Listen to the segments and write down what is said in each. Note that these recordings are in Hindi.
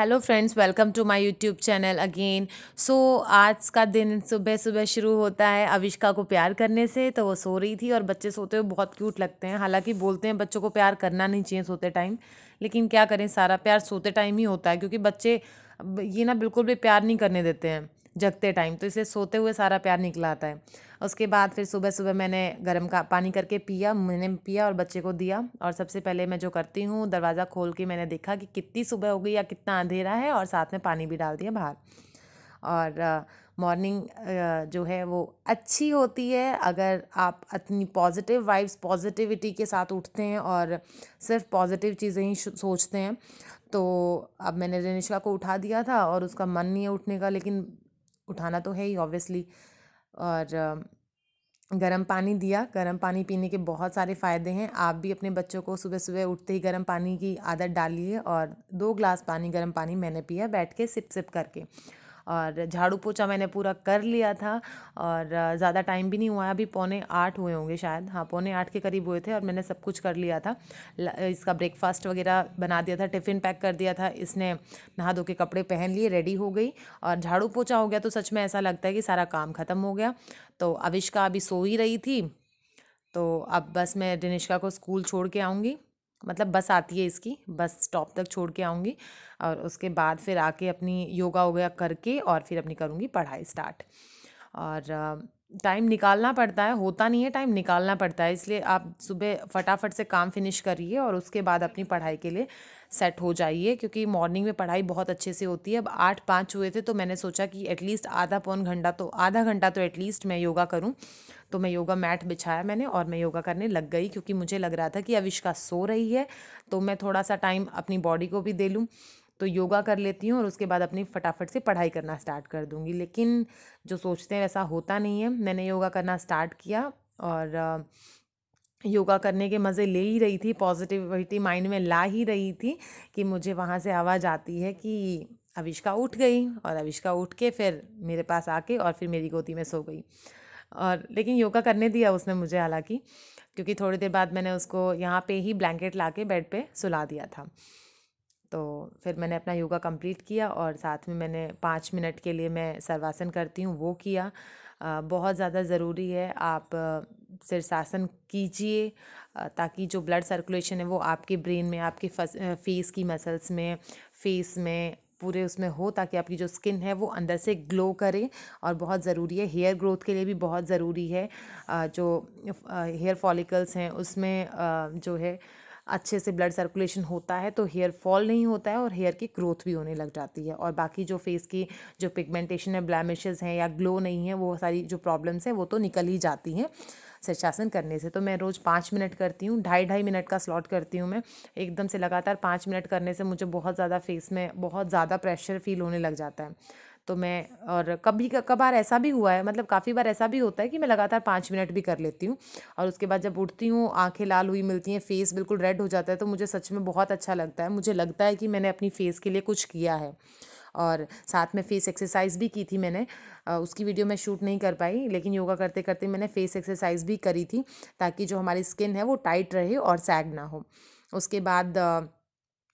Hello friends, welcome to my YouTube channel again. So आज का दिन सुबह सुबह शुरू होता है अविष्का को प्यार करने से। तो वो सो रही थी और बच्चे सोते हुए बहुत क्यूट लगते हैं। हालांकि बोलते हैं बच्चों को प्यार करना नहीं चाहिए सोते टाइम, लेकिन क्या करें, सारा प्यार सोते टाइम ही होता है क्योंकि बच्चे ये ना बिल्कुल भी प्यार नहीं करने देते हैं जगते टाइम, तो इसे सोते हुए सारा प्यार निकला आता है। उसके बाद फिर सुबह सुबह मैंने गर्म का पानी करके पिया, मैंने पिया और बच्चे को दिया। और सबसे पहले मैं जो करती हूँ, दरवाज़ा खोल के मैंने देखा कि कितनी सुबह हो गई या कितना अंधेरा है, और साथ में पानी भी डाल दिया बाहर। और मॉर्निंग जो है वो अच्छी होती है अगर आप अपनी पॉजिटिव वाइब्स, पॉजिटिविटी के साथ उठते हैं और सिर्फ पॉजिटिव चीज़ें ही सोचते हैं। तो अब मैंने रेनिशा को उठा दिया था और उसका मन नहीं है उठने का, लेकिन उठाना तो है ही ऑब्वियसली। और गर्म पानी दिया। गर्म पानी पीने के बहुत सारे फ़ायदे हैं। आप भी अपने बच्चों को सुबह सुबह उठते ही गर्म पानी की आदत डालिए। और 2 ग्लास पानी, गर्म पानी मैंने पिया बैठ के सिप सिप करके। और झाड़ू पोछा मैंने पूरा कर लिया था। और ज़्यादा टाइम भी नहीं हुआ है, अभी 7:45 हुए होंगे शायद, हाँ 7:45 के करीब हुए थे और मैंने सब कुछ कर लिया था। इसका ब्रेकफास्ट वगैरह बना दिया था, टिफ़िन पैक कर दिया था, इसने नहा धो के कपड़े पहन लिए, रेडी हो गई और झाड़ू पोछा हो गया। तो सच में ऐसा लगता है कि सारा काम ख़त्म हो गया। तो अविष्का अभी सो ही रही थी, तो अब बस मैं दिनिष्का को स्कूल छोड़ के आऊँगी। मतलब बस आती है इसकी, बस स्टॉप तक छोड़ के आऊँगी और उसके बाद फिर आके अपनी योगा वोगा करके और फिर अपनी करूँगी पढ़ाई स्टार्ट। और टाइम निकालना पड़ता है, होता नहीं है, टाइम निकालना पड़ता है। इसलिए आप सुबह फटाफट से काम फिनिश करिए और उसके बाद अपनी पढ़ाई के लिए सेट हो जाइए, क्योंकि मॉर्निंग में पढ़ाई बहुत अच्छे से होती है। अब 8:05 हुए थे तो मैंने सोचा कि एटलीस्ट आधा घंटा तो एटलीस्ट मैं योगा करूं। तो मैं योगा मैट बिछाया मैंने और मैं योगा करने लग गई, क्योंकि मुझे लग रहा था कि अविष्का सो रही है तो मैं थोड़ा सा टाइम अपनी बॉडी को भी दे लूँ। तो योगा कर लेती हूँ और उसके बाद अपनी फटाफट से पढ़ाई करना स्टार्ट कर दूँगी। लेकिन जो सोचते हैं वैसा होता नहीं है। मैंने योगा करना स्टार्ट किया और योगा करने के मज़े ले ही रही थी, पॉजिटिविटी माइंड में ला ही रही थी कि मुझे वहाँ से आवाज़ आती है कि अविष्का उठ गई। और अविष्का उठ के फिर मेरे पास आके और फिर मेरी गोदी में सो गई। और लेकिन योगा करने दिया उसने मुझे, हालांकि, क्योंकि थोड़ी देर बाद मैंने उसको यहाँ पे ही ब्लैंकेट लाके बेड पे सुला दिया था। तो फिर मैंने अपना योगा कंप्लीट किया और साथ में मैंने 5 मिनट के लिए मैं सर्वासन करती हूँ वो किया। बहुत ज़्यादा ज़रूरी है आप शीर्षासन कीजिए, ताकि जो ब्लड सर्कुलेशन है वो आपके ब्रेन में, आपके फेस की मसल्स में, फेस में, पूरे उसमें हो, ताकि आपकी जो स्किन है वो अंदर से ग्लो करे। और बहुत ज़रूरी है, हेयर ग्रोथ के लिए भी बहुत ज़रूरी है। जो हेयर फॉलिकल्स हैं उसमें जो है अच्छे से ब्लड सर्कुलेशन होता है तो हेयर फॉल नहीं होता है और हेयर की ग्रोथ भी होने लग जाती है। और बाकी जो फेस की जो पिगमेंटेशन है, ब्लैमिशेस हैं या ग्लो नहीं है, वो सारी जो प्रॉब्लम्स हैं वो तो निकल ही जाती हैं शीर्षासन करने से। तो मैं रोज़ 5 मिनट करती हूँ, 2.5 मिनट का स्लॉट करती हूँ मैं। एकदम से लगातार 5 मिनट करने से मुझे बहुत ज़्यादा फेस में बहुत ज़्यादा प्रेशर फील होने लग जाता है। तो मैं, और कभी कभार ऐसा भी हुआ है, मतलब काफ़ी बार ऐसा भी होता है कि मैं लगातार 5 मिनट भी कर लेती हूँ। और उसके बाद जब उठती हूँ, आंखें लाल हुई मिलती हैं, फेस बिल्कुल रेड हो जाता है, तो मुझे सच में बहुत अच्छा लगता है। मुझे लगता है कि मैंने अपनी फेस के लिए कुछ किया है। और साथ में फेस एक्सरसाइज भी की थी मैंने। उसकी वीडियो मैं शूट नहीं कर पाई, लेकिन योगा करते करते मैंने फेस एक्सरसाइज भी करी थी, ताकि जो हमारी स्किन है वो टाइट रहे और सैग ना हो। उसके बाद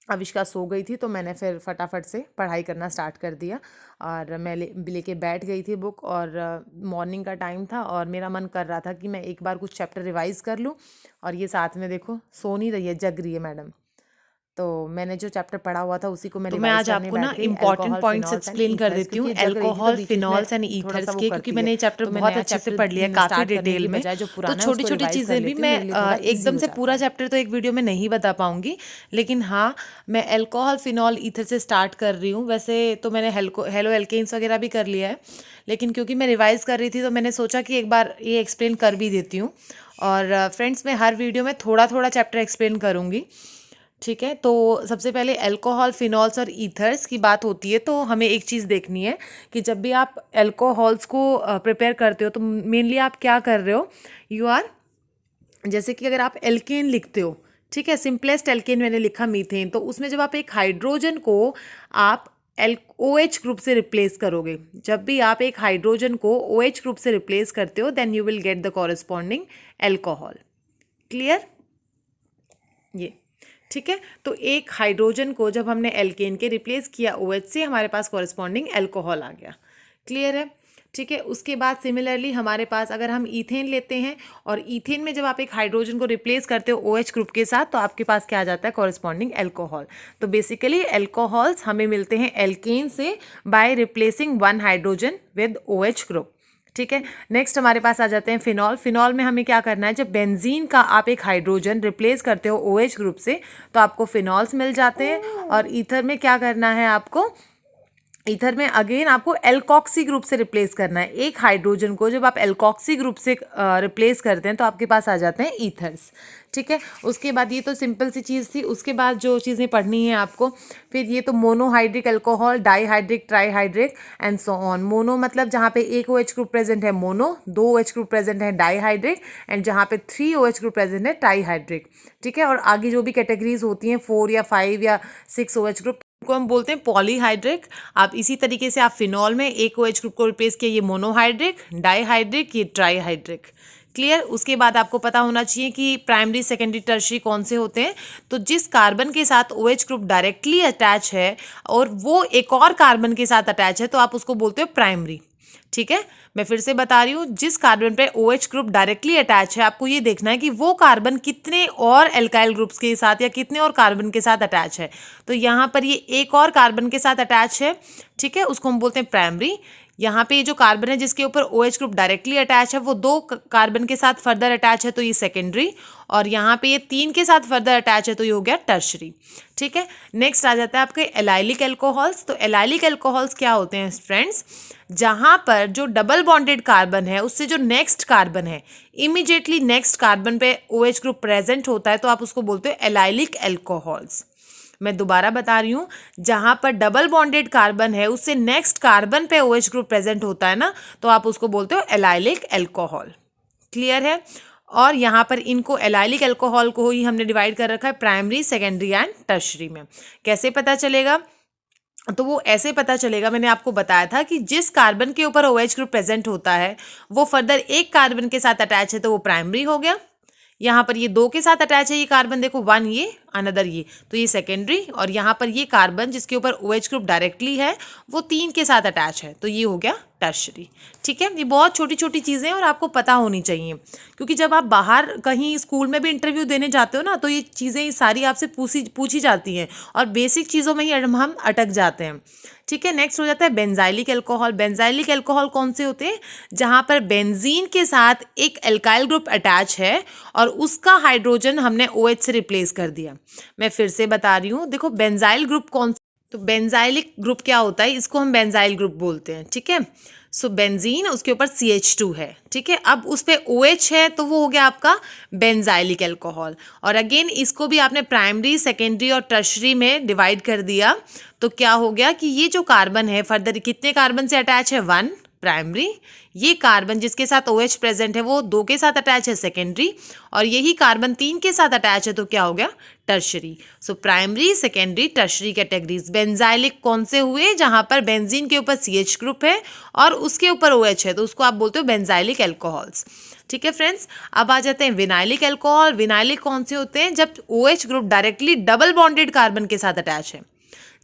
अविष्का सो गई थी तो मैंने फिर फटाफट से पढ़ाई करना स्टार्ट कर दिया। और मैं लेके बैठ गई थी बुक। और मॉर्निंग का टाइम था और मेरा मन कर रहा था कि मैं एक बार कुछ चैप्टर रिवाइज़ कर लूँ। और ये साथ में देखो सो नहीं रही है, जग रही है मैडम। तो मैंने जो चैप्टर पढ़ा हुआ था उसी को मैं तो मैं रिवाइज आज करने आपको ना बैठ गई, important alcohol, points phenols and explain कर ईथर्स, देती क्योंकि हूँ, ये जग रही थी तो अल्कोहल, बीच बीच में फिनॉल्स एंड थोड़ा सा ईथर्स वो के, क्योंकि करती है। मैंने ये चैप्टर तो बहुत मैं अच्छे से पढ़ लिया है, चैप्टर काफ़ी स्टार्ट करने डिटेल की में। बजाय जो तो पुराना है छोटी उसको छोटी रिवाइज कर चीज़ें भी लेती हूँ, मैं मेरे लिए थोड़ा ईजी एकदम हो से जाता पूरा है। चैप्टर तो एक वीडियो में नहीं बता पाऊंगी, लेकिन हाँ, मैं अल्कोहल, फिनॉल, ईथर से स्टार्ट कर रही हूँ। वैसे तो मैंने हेलो एल्केन्स वगैरह भी कर लिया है, लेकिन क्योंकि मैं रिवाइज कर रही थी तो मैंने सोचा कि एक बार ये एक्सप्लेन कर भी देती हूँ। और फ्रेंड्स, मैं हर वीडियो में थोड़ा थोड़ा चैप्टर एक्सप्लेन करूँगी, ठीक है। तो सबसे पहले अल्कोहल, फिनॉल्स और ईथर्स की बात होती है तो हमें एक चीज़ देखनी है कि जब भी आप अल्कोहल्स को प्रिपेयर करते हो तो मेनली आप क्या कर रहे हो, यू आर, जैसे कि अगर आप एल्केन लिखते हो, ठीक है, सिंपलेस्ट एल्केन मैंने लिखा मीथेन, तो उसमें जब आप एक हाइड्रोजन को आप एल OH ग्रुप से रिप्लेस करोगे, जब भी आप एक हाइड्रोजन को OH ग्रुप से रिप्लेस करते हो, then you will get the corresponding alcohol. Clear? ये ठीक है। तो एक हाइड्रोजन को जब हमने एल्केन के रिप्लेस किया OH से, हमारे पास कॉरेस्पॉन्डिंग एल्कोहल आ गया। क्लियर है? ठीक है। उसके बाद सिमिलरली हमारे पास अगर हम ईथेन लेते हैं और ईथेन में जब आप एक हाइड्रोजन को रिप्लेस करते हो OH ग्रुप के साथ, तो आपके पास क्या आ जाता है? Corresponding alcohol. तो बेसिकली एल्कोहल्स हमें मिलते हैं एल्केन से by replacing one hydrogen with OH group. ठीक है। नेक्स्ट हमारे पास आ जाते हैं फिनॉल। फिनॉल में हमें क्या करना है? जब बेंजीन का आप एक हाइड्रोजन रिप्लेस करते हो OH ग्रुप से, तो आपको फिनॉल्स मिल जाते हैं। और ईथर में क्या करना है आपको? ईथर में अगेन आपको एल्कॉक्सी ग्रुप से रिप्लेस करना है। एक हाइड्रोजन को जब आप एल्कॉक्सी ग्रुप से रिप्लेस करते हैं तो आपके पास आ जाते हैं ईथर्स। ठीक है। उसके बाद ये तो सिंपल सी चीज़ थी। उसके बाद जो चीज़ें पढ़नी है आपको, फिर ये तो monohydric alcohol, dihydric, trihydric and so on. Mono मतलब जहाँ पे एक OH ग्रुप प्रेजेंट है मोनो, 2 OH ग्रुप प्रेजेंट है डाईहाइड्रिक, एंड जहाँ पे 3 OH ग्रुप प्रेजेंट है ट्राईहाइड्रिक। ठीक है। और आगे जो भी कैटेगरीज होती हैं 4 या 5 या 6 OH ग्रुप को हम बोलते हैं पॉलीहाइड्रिक। आप इसी तरीके से आप फिनॉल में एक OH ग्रुप को रिप्लेस किया, ये मोनोहाइड्रिक, डाईहाइड्रिक, ये ट्राईहाइड्रिक। क्लियर? उसके बाद आपको पता होना चाहिए कि प्राइमरी, सेकेंडरी, टर्शरी कौन से होते हैं। तो जिस कार्बन के साथ OH ग्रुप डायरेक्टली अटैच है और वो एक और कार्बन के साथ अटैच है, तो आप उसको बोलते हो प्राइमरी। ठीक है। मैं फिर से बता रही हूँ, जिस कार्बन पे OH ग्रुप डायरेक्टली अटैच है, आपको ये देखना है कि वो कार्बन कितने और एल्काइल ग्रुप्स के साथ या कितने और कार्बन के साथ अटैच है। तो यहाँ पर ये एक और कार्बन के साथ अटैच है। ठीक है। उसको हम बोलते हैं प्राइमरी। यहाँ पे ये जो कार्बन है जिसके ऊपर OH ग्रुप डायरेक्टली अटैच है, वो 2 कार्बन के साथ फर्दर अटैच है, तो ये सेकेंडरी। और यहाँ पे ये 3 के साथ फर्दर अटैच है, तो ये हो गया टर्शरी। ठीक है। नेक्स्ट आ जाता है आपके एलाइलिक एल्कोहल्स। तो एलाइलिक एल्कोहल्स क्या होते हैं फ्रेंड्स? जहाँ पर जो डबल बॉन्डेड कार्बन है उससे जो नेक्स्ट कार्बन है, इमीडिएटली नेक्स्ट कार्बन पे OH ग्रुप प्रेजेंट होता है, तो आप उसको बोलते हो एलाइलिक एल्कोहल्स। मैं दोबारा बता रही हूँ, जहाँ पर डबल बॉन्डेड कार्बन है उससे नेक्स्ट कार्बन पे OH ग्रुप प्रेजेंट होता है ना, तो आप उसको बोलते हो एलाइलिक एल्कोहल। क्लियर है? और यहाँ पर इनको एलाइलिक एल्कोहल को ही हमने डिवाइड कर रखा है प्राइमरी, सेकेंडरी एंड टर्शरी में। कैसे पता चलेगा? तो वो ऐसे पता चलेगा, मैंने आपको बताया था कि जिस कार्बन के ऊपर OH ग्रुप प्रेजेंट होता है वो फर्दर एक कार्बन के साथ अटैच है, तो वो प्राइमरी हो गया। यहाँ पर ये 2 के साथ अटैच है, ये कार्बन देखो 1 ये अनदर ये, तो ये सेकेंडरी। और यहाँ पर ये कार्बन जिसके ऊपर OH ग्रुप डायरेक्टली है वो 3 के साथ अटैच है, तो ये हो गया टर्शरी। ठीक है। ये बहुत छोटी छोटी चीज़ें हैं और आपको पता होनी चाहिए, क्योंकि जब आप बाहर कहीं स्कूल में भी इंटरव्यू देने जाते हो ना, तो ये चीज़ें सारी आपसे पूछी जाती हैं और बेसिक चीज़ों में ही हम अटक जाते हैं। ठीक है। नेक्स्ट हो जाता है बेंजाइलिक एल्कोहल। बेंजाइलिक एल्कोहल कौन से होते हैं? जहाँ पर बेंजीन के साथ एक एल्काइल ग्रुप अटैच है और उसका हाइड्रोजन हमने OH से रिप्लेस कर दिया। मैं फिर से बता रही हूँ, देखो बेंजाइल ग्रुप कौन, तो बेंजाइलिक ग्रुप क्या होता है? इसको हम बेंजाइल ग्रुप बोलते हैं। ठीक है। सो बेंजीन, उसके ऊपर CH2 है। ठीक है। अब उस पर OH है, तो वो हो गया आपका बेंजाइलिक एल्कोहल। और अगेन इसको भी आपने प्राइमरी, सेकेंडरी और टर्शरी में डिवाइड कर दिया, तो क्या हो गया कि ये जो कार्बन है फर्दर कितने कार्बन से अटैच है? 1 प्राइमरी। ये कार्बन जिसके साथ OH प्रेजेंट है वो 2 के साथ अटैच है, सेकेंडरी। और यही कार्बन 3 के साथ अटैच है, तो क्या हो गया? Tertiary. So primary, secondary, tertiary categories. Benzylic कौन से हुए? जहां पर बेंजीन के ऊपर CH ग्रुप है और उसके ऊपर OH है, तो उसको आप बोलते हो बेंजाइलिक एल्कोहल्स। ठीक है फ्रेंड्स। अब आ जाते हैं विनाइलिक एल्कोहल। विनाइलिक कौन से होते हैं? जब OH group directly double bonded carbon के साथ अटैच है।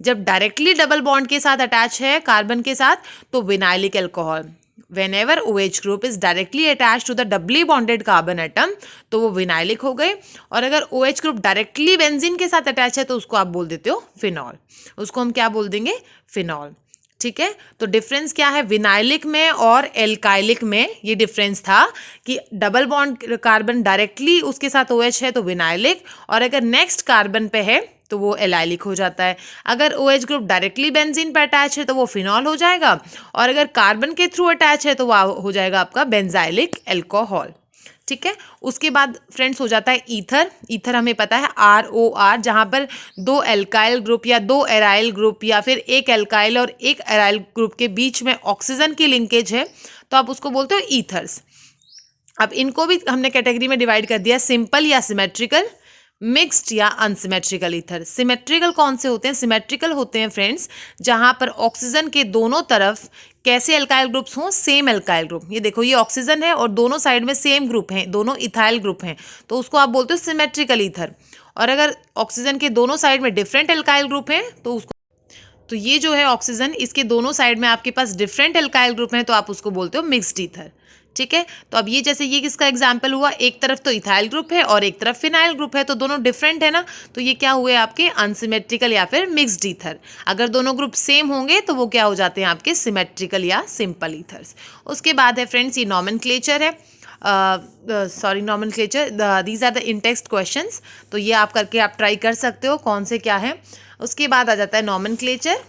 जब डायरेक्टली डबल बॉन्ड के साथ अटैच है कार्बन के साथ, तो vinylic alcohol. whenever OH group is directly attached to the doubly bonded carbon atom, तो वो विनाइलिक हो गए। और अगर OH ग्रुप डायरेक्टली बेंजीन के साथ अटैच है, तो उसको आप बोल देते हो फिनॉल। उसको हम क्या बोल देंगे? फिनॉल। ठीक है। तो डिफरेंस क्या है विनाइलिक में और एल्काइलिक में? ये डिफरेंस था कि डबल बॉन्ड कार्बन डायरेक्टली उसके साथ OH है, तो विनाइलिक, और अगर नेक्स्ट कार्बन पे है तो वो एलाइलिक हो जाता है। अगर OH ग्रुप डायरेक्टली बेंजीन पे अटैच है तो वो फिनॉल हो जाएगा, और अगर कार्बन के थ्रू अटैच है तो वो हो जाएगा आपका बेंजाइलिक एल्कोहल। ठीक है। उसके बाद फ्रेंड्स हो जाता है ईथर। ईथर हमें पता है ROR, जहाँ पर 2 एल्काइल ग्रुप या 2 एराइल ग्रुप या फिर एक एल्काइल और एक एराइल ग्रुप के बीच में ऑक्सीजन की लिंकेज है, तो आप उसको बोलते हो ईथर्स। अब इनको भी हमने कैटेगरी में डिवाइड कर दिया, सिंपल या सिमेट्रिकल, मिक्स्ड या अनसिमेट्रिकल ईथर। सिमेट्रिकल कौन से होते हैं? सिमेट्रिकल होते हैं फ्रेंड्स जहां पर ऑक्सीजन के दोनों तरफ कैसे एल्काइल ग्रुप्स हों? Same alkyl group. ये देखो, ये ऑक्सीजन है और दोनों साइड में सेम ग्रुप हैं, दोनों इथाइल ग्रुप हैं, तो उसको आप बोलते हो सिमेट्रिकल ईथर। और अगर ऑक्सीजन के दोनों साइड में डिफरेंट एल्काइल ग्रुप हैं तो उसको, तो ये जो है ऑक्सीजन, इसके दोनों साइड में आपके पास डिफरेंट एल्काइल ग्रुप हैं तो आप उसको बोलते हो मिक्स्ड ईथर। ठीक है, तो अब ये जैसे ये किसका एग्जाम्पल हुआ, एक तरफ तो इथाइल ग्रुप है और एक तरफ फिनाइल ग्रुप है, तो दोनों डिफरेंट है ना, तो ये क्या हुए आपके अनसिमेट्रिकल या फिर मिक्स्ड ईथर। अगर दोनों ग्रुप सेम होंगे तो वो क्या हो जाते हैं आपके सिमेट्रिकल या सिंपल ईथर्स। उसके बाद है फ्रेंड्स ये नॉमेनक्लेचर है, sorry nomenclature, these are the in text questions, तो ये आप करके आप ट्राई कर सकते हो कौन से क्या है। उसके बाद आ जाता है नॉमेनक्लेचर।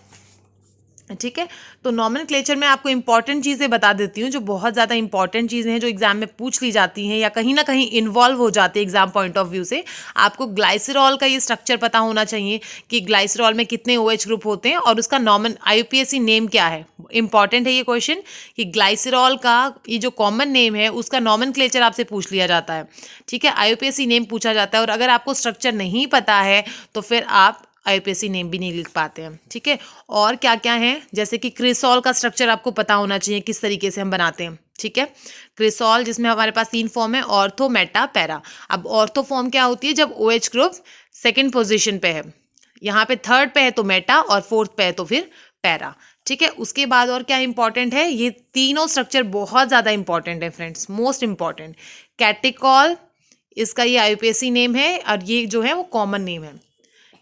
ठीक है, तो नॉमेनक्लेचर में आपको इंपॉर्टेंट चीज़ें बता देती हूँ, जो बहुत ज़्यादा इंपॉर्टेंट चीज़ें हैं जो एग्जाम में पूछ ली जाती हैं या कहीं ना कहीं इन्वॉल्व हो जाती है एग्जाम पॉइंट ऑफ व्यू से। आपको ग्लाइसरॉल का ये स्ट्रक्चर पता होना चाहिए कि ग्लाइसरॉल में कितने OH ग्रुप होते हैं और उसका IUPAC नेम क्या है। इंपॉर्टेंट है ये क्वेश्चन कि ग्लाइसरॉल का ये जो कॉमन नेम है उसका नॉमेनक्लेचर आपसे पूछ लिया जाता है। ठीक है, IUPAC नेम पूछा जाता है, और अगर आपको स्ट्रक्चर नहीं पता है तो फिर आप IUPAC नेम भी नहीं लिख पाते हैं। ठीक है, और क्या क्या है, जैसे कि क्रिसॉल का स्ट्रक्चर आपको पता होना चाहिए किस तरीके से हम बनाते हैं। ठीक है, क्रिसॉल जिसमें हमारे पास 3 फॉर्म है, ऑर्थो, मेटा, पैरा। अब ऑर्थो फॉर्म क्या होती है, जब OH ग्रुप सेकेंड पोजिशन पे है, यहाँ पे थर्ड पे है तो मेटा और फोर्थ पे है तो फिर पैरा। ठीक है, उसके बाद और क्या इंपॉर्टेंट है, ये तीनों स्ट्रक्चर बहुत ज़्यादा इंपॉर्टेंट है फ्रेंड्स, मोस्ट इंपॉर्टेंट। कैटिकॉल इसका ये IUPAC नेम है और ये जो है वो कॉमन नेम है।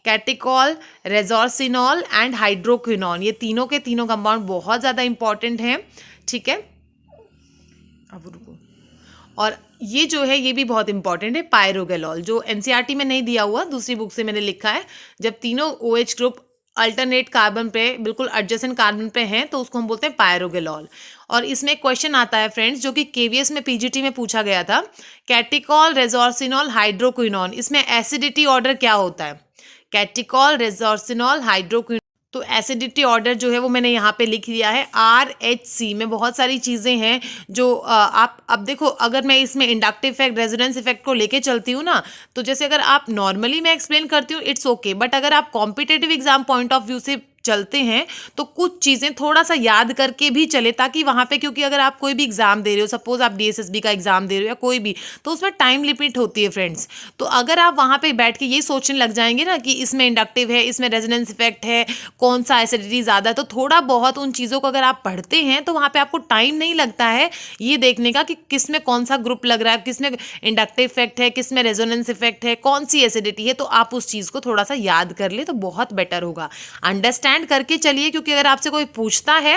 कैटिकॉल, रेजोर्सिनॉल एंड हाइड्रोक्विनॉन, ये तीनों के तीनों कंपाउंड बहुत ज़्यादा इंपॉर्टेंट हैं। ठीक है, अब रुको, और ये जो है ये भी बहुत इंपॉर्टेंट है, पायरोगेलॉल, जो NCERT में नहीं दिया हुआ, दूसरी बुक से मैंने लिखा है। जब तीनों OH ग्रुप अल्टरनेट कार्बन पे, बिल्कुल एडजेसेंट कार्बन पे हैं, तो उसको हम बोलते हैं पायरोगेलॉल। और इसमें क्वेश्चन आता है फ्रेंड्स जो कि KVS में PGT में पूछा गया था, कैटिकॉल, रेजोर्सिनॉल, हाइड्रोक्विनॉन, इसमें एसिडिटी ऑर्डर क्या होता है। कैटिकॉल, रेजोर्सिनॉल, हाइड्रोक्विनॉन, तो एसिडिटी ऑर्डर जो है वो मैंने यहाँ पे लिख लिया है RHC में। बहुत सारी चीज़ें हैं जो आप अब देखो, अगर मैं इसमें इंडक्टिव इफेक्ट, रेजोनेंस इफेक्ट को लेके चलती हूँ ना, तो जैसे अगर आप नॉर्मली मैं एक्सप्लेन करती हूँ इट्स ओके, बट अगर आप competitive exam point of view से चलते हैं तो कुछ चीज़ें थोड़ा सा याद करके भी चले, ताकि वहाँ पे, क्योंकि अगर आप कोई भी एग्जाम दे रहे हो, सपोज आप DSSB का एग्जाम दे रहे हो या कोई भी, तो उसमें टाइम लिमिट होती है फ्रेंड्स। तो अगर आप वहाँ पे बैठ के ये सोचने लग जाएंगे ना कि इसमें इंडक्टिव है, इसमें रेजोनेंस इफेक्ट है, कौन सा एसिडिटी ज़्यादा है, तो थोड़ा बहुत उन चीज़ों को अगर आप पढ़ते हैं तो वहाँ पे आपको टाइम नहीं लगता है ये देखने का कि किस में कौन सा ग्रुप लग रहा है, किस में इंडक्टिव इफेक्ट है, किस में रेजोनेंस इफेक्ट है, कौन सी एसिडिटी है। तो आप उस चीज़ को थोड़ा सा याद कर ले तो बहुत बेटर होगा। अंडरस्टैंड करके चलिए, क्योंकि अगर आपसे कोई पूछता है,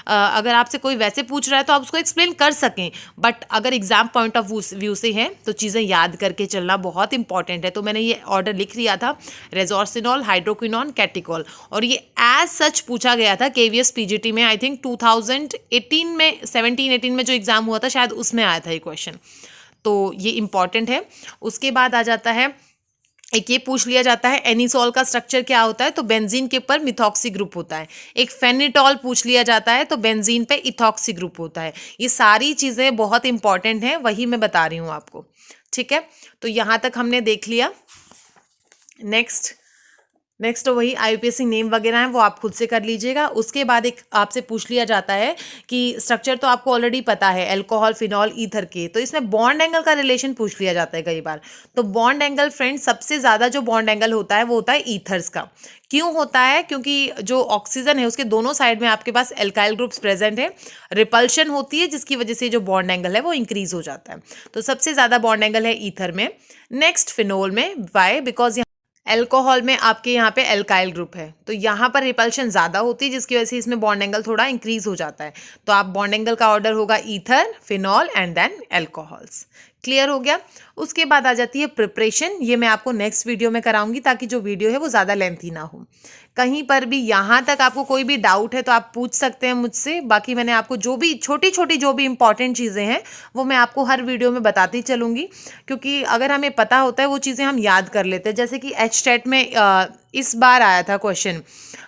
अगर आपसे कोई वैसे पूछ रहा है तो आप उसको एक्सप्लेन कर सकें, बट अगर एग्जाम पॉइंट ऑफ व्यू से है तो चीज़ें याद करके चलना बहुत इंपॉर्टेंट है। तो मैंने ये ऑर्डर लिख लिया था, रेजोर्सिनॉल, हाइड्रोक्विनॉन, कैटिकॉल, और ये एज सच पूछा गया था KVS PGT में। आई थिंक 2018 में, 17-18 में जो एग्जाम हुआ था शायद उसमें आया था ये क्वेश्चन, तो ये इंपॉर्टेंट है। उसके बाद आ जाता है, एक ये पूछ लिया जाता है एनिसोल का स्ट्रक्चर क्या होता है, तो बेंजीन के ऊपर मिथॉक्सी ग्रुप होता है। एक फेनिटॉल पूछ लिया जाता है तो बेंजीन पे इथॉक्सी ग्रुप होता है। ये सारी चीज़ें बहुत इंपॉर्टेंट हैं, वही मैं बता रही हूँ आपको। ठीक है, तो यहाँ तक हमने देख लिया। नेक्स्ट तो वही IUPAC नेम वगैरह है वो आप खुद से कर लीजिएगा। उसके बाद एक आपसे पूछ लिया जाता है कि स्ट्रक्चर तो आपको ऑलरेडी पता है अल्कोहल, फिनॉल, ईथर के, तो इसमें बॉन्ड एंगल का रिलेशन पूछ लिया जाता है कई बार। तो बॉन्ड एंगल फ्रेंड्स, सबसे ज़्यादा जो बॉन्ड एंगल होता है वो होता है ईथर्स का। क्यों होता है, क्योंकि जो ऑक्सीजन है उसके दोनों साइड में आपके पास एल्काइल ग्रुप्स प्रेजेंट है, रिपल्शन होती है जिसकी वजह से जो बॉन्ड एंगल है वो इंक्रीज हो जाता है। तो सबसे ज़्यादा बॉन्ड एंगल है ईथर में। नेक्स्ट फिनोल में, वाई, बिकॉज अल्कोहल में आपके यहाँ पे एल्काइल ग्रुप है तो यहाँ पर रिपल्शन ज़्यादा होती है जिसकी वजह से इसमें बॉन्ड एंगल थोड़ा इंक्रीज हो जाता है। तो आप बॉन्ड एंगल का ऑर्डर होगा ether, phenol and then alcohols. Clear हो गया। उसके बाद आ जाती है प्रिपरेशन, ये मैं आपको नेक्स्ट वीडियो में कराऊंगी ताकि जो वीडियो है वो ज़्यादा लेंथी ना हो। कहीं पर भी यहाँ तक आपको कोई भी डाउट है तो आप पूछ सकते हैं मुझसे। बाकी मैंने आपको जो भी छोटी छोटी जो भी इंपॉर्टेंट चीज़ें हैं वो मैं आपको हर वीडियो में बताती चलूँगी, क्योंकि अगर हमें पता होता है वो चीज़ें हम याद कर लेते हैं। जैसे कि HTET में इस बार आया था क्वेश्चन,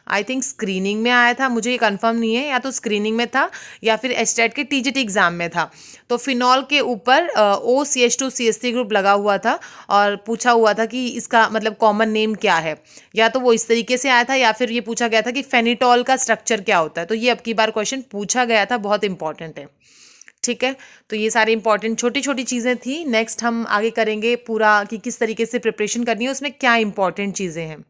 आई थिंक स्क्रीनिंग में आया था, मुझे ये कंफर्म नहीं है, या तो स्क्रीनिंग में था या फिर HTET के TGT एग्ज़ाम में था। तो फिनॉल के ऊपर OCH2CH3 ग्रुप लगा हुआ था और पूछा हुआ था कि इसका मतलब कॉमन नेम क्या है, या तो वो इस तरीके से आया था या फिर ये पूछा गया था कि फेनिटॉल का स्ट्रक्चर क्या होता है। तो ये अब की बार क्वेश्चन पूछा गया था, बहुत इंपॉर्टेंट है। ठीक है, तो ये सारी इंपॉर्टेंट छोटी छोटी चीज़ें थी। नेक्स्ट हम आगे करेंगे पूरा कि किस तरीके से प्रिपरेशन करनी है, उसमें क्या इंपॉर्टेंट चीज़ें हैं।